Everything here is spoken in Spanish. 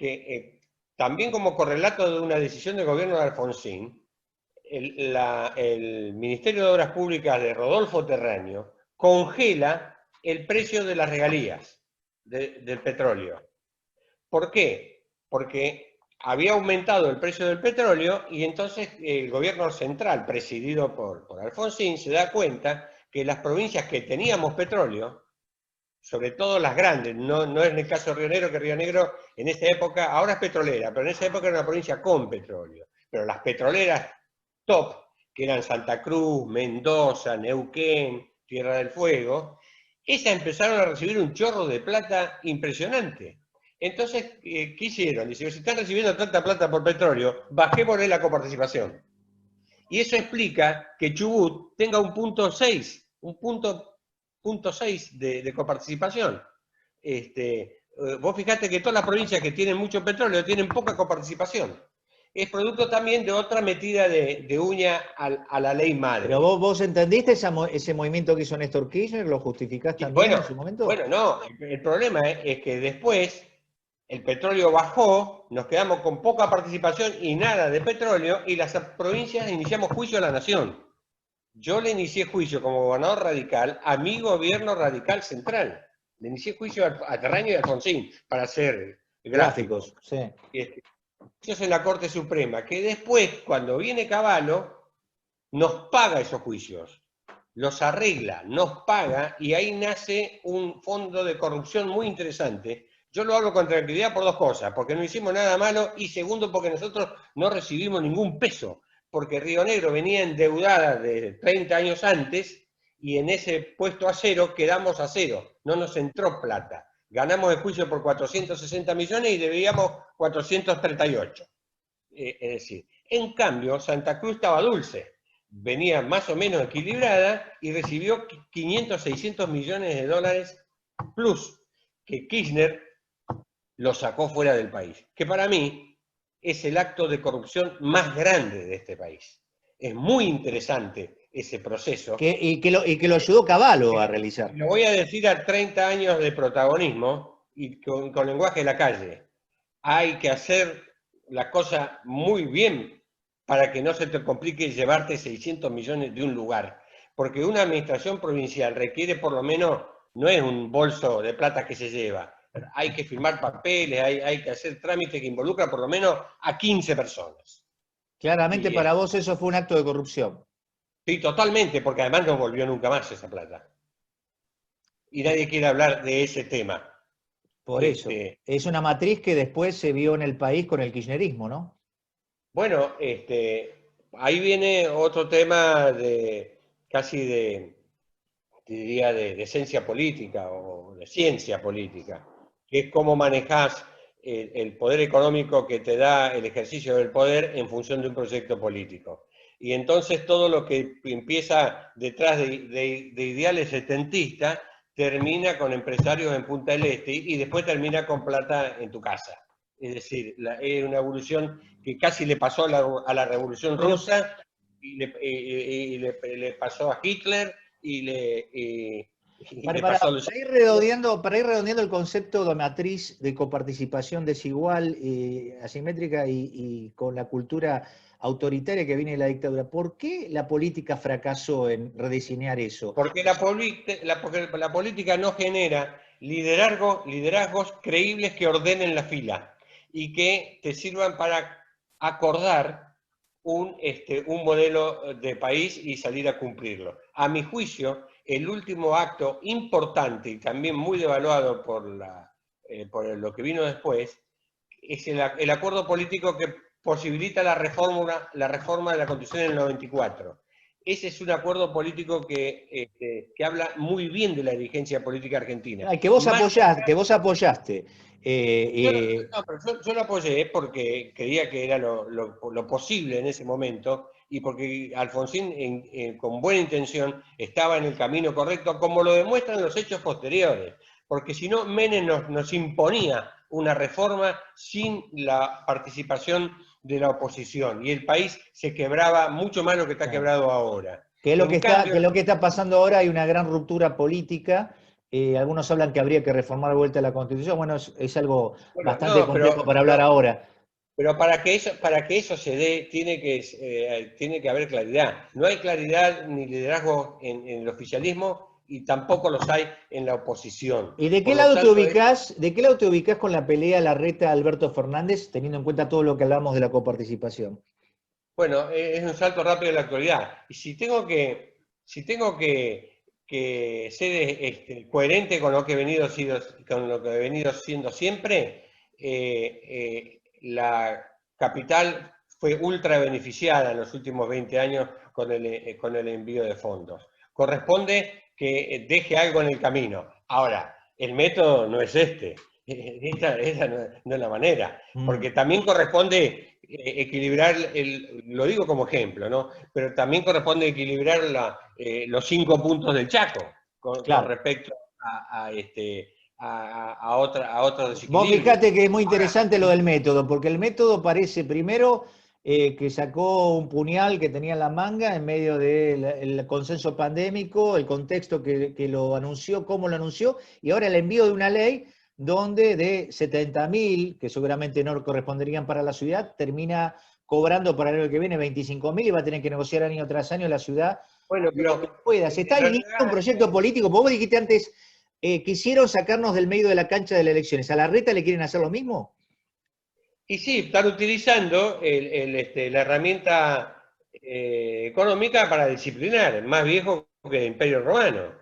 que también como correlato de una decisión del gobierno de Alfonsín, el Ministerio de Obras Públicas de Rodolfo Terraño congela el precio de las regalías del petróleo. ¿Por qué? Porque había aumentado el precio del petróleo y entonces el gobierno central, presidido por Alfonsín, se da cuenta que las provincias que teníamos petróleo, sobre todo las grandes, no es en el caso de Río Negro, que Río Negro en esa época, ahora es petrolera, pero en esa época era una provincia con petróleo. Pero las petroleras top, que eran Santa Cruz, Mendoza, Neuquén, Tierra del Fuego, esas empezaron a recibir un chorro de plata impresionante. Entonces, ¿qué hicieron? Dicen, si están recibiendo tanta plata por petróleo, bajémosle la coparticipación. Y eso explica que Chubut tenga un punto 6 de coparticipación. Vos fijate que todas las provincias que tienen mucho petróleo tienen poca coparticipación. Es producto también de otra metida de uña a la ley madre. Pero vos entendiste ese movimiento que hizo Néstor Kirchner, ¿lo justificás también en su momento? Bueno, no, el problema es que después el petróleo bajó, nos quedamos con poca participación y nada de petróleo, y las provincias iniciamos juicio a la nación. Yo le inicié juicio como gobernador radical a mi gobierno radical central. Le inicié juicio a Terraño y a Alfonsín para hacer gráficos. Sí. Eso es en la Corte Suprema, que después, cuando viene Cavallo, nos paga esos juicios, los arregla, nos paga, y ahí nace un fondo de corrupción muy interesante. Yo lo hablo con tranquilidad por dos cosas, porque no hicimos nada malo, y segundo, porque nosotros no recibimos ningún peso, porque Río Negro venía endeudada de 30 años antes, y en ese puesto a cero quedamos a cero, no nos entró plata. Ganamos el juicio por 460 millones y debíamos 438. Es decir, en cambio, Santa Cruz estaba dulce, venía más o menos equilibrada y recibió 500, 600 millones de dólares plus, que Kirchner lo sacó fuera del país, que para mí es el acto de corrupción más grande de este país. Es muy interesante ese proceso. Y que lo ayudó Cavallo a realizar. Lo voy a decir a 30 años de protagonismo y con lenguaje de la calle. Hay que hacer la cosa muy bien para que no se te complique llevarte 600 millones de un lugar. Porque una administración provincial requiere por lo menos, no es un bolso de plata que se lleva, hay que firmar papeles, hay que hacer trámites que involucran por lo menos a 15 personas. Claramente para vos eso fue un acto de corrupción. Sí, totalmente, porque además no volvió nunca más esa plata. Y nadie quiere hablar de ese tema. Por eso. Es una matriz que después se vio en el país con el kirchnerismo, ¿no? Bueno, ahí viene otro tema casi de esencia política o de ciencia política, que es cómo manejás el poder económico que te da el ejercicio del poder en función de un proyecto político. Y entonces todo lo que empieza detrás de ideales setentistas termina con empresarios en Punta del Este y después termina con plata en tu casa. Es decir, es una evolución que casi le pasó a la Revolución Rusa y le pasó a Hitler para ir redondeando el concepto de matriz de coparticipación desigual, asimétrica y con la cultura autoritaria que viene de la dictadura, ¿por qué la política fracasó en rediseñar eso? Porque la política no genera liderazgos creíbles que ordenen la fila y que te sirvan para acordar un modelo de país y salir a cumplirlo. A mi juicio, el último acto importante y también muy devaluado por lo que vino después es el acuerdo político que posibilita la reforma de la Constitución del 94. Ese es un acuerdo político que habla muy bien de la dirigencia política argentina. Que vos apoyaste. Yo lo apoyé porque creía que era lo posible en ese momento y porque Alfonsín, con buena intención, estaba en el camino correcto, como lo demuestran los hechos posteriores. Porque si no, Menem nos imponía una reforma sin la participación de la oposición y el país se quebraba mucho más de lo que está quebrado ahora. Que es lo que está pasando ahora, hay una gran ruptura política algunos hablan que habría que reformar de vuelta la Constitución. Bueno, es algo Bueno, bastante no, complejo para hablar ahora. pero para que eso se dé, tiene que haber claridad. No hay claridad ni liderazgo en el oficialismo y tampoco los hay en la oposición. ¿Y de qué Por lo lado te tanto, ubicás? ¿De qué lado te ubicás con la pelea Larreta-Alberto Fernández, teniendo en cuenta todo lo que hablamos de la coparticipación? bueno, es un salto rápido de la actualidad. Y si tengo que ser coherente con lo que he venido siendo siempre, la capital fue ultra beneficiada en los últimos 20 años con el envío de fondos. Corresponde que deje algo en el camino. Ahora, el método no es este. Esa no es la manera, porque también corresponde equilibrar, lo digo como ejemplo, ¿no? Pero también corresponde equilibrar los 5 puntos del Chaco con Claro. respecto a otros Vos desequilibrios. fijate que es muy Ahora, interesante lo del método, porque el método parece primero que sacó un puñal que tenía en la manga en medio del consenso pandémico, el contexto que lo anunció, cómo lo anunció, y ahora el envío de una ley donde de 70.000, que seguramente no corresponderían para la ciudad, termina cobrando para el año que viene 25.000 y va a tener que negociar año tras año la ciudad bueno, lo que pero pueda. ¿Se está en alineando un realidad, proyecto político? Vos dijiste antes, quisieron sacarnos del medio de la cancha de las elecciones. ¿A Larreta le quieren hacer lo mismo? y sí, están utilizando la herramienta económica para disciplinar, más viejo que el Imperio Romano.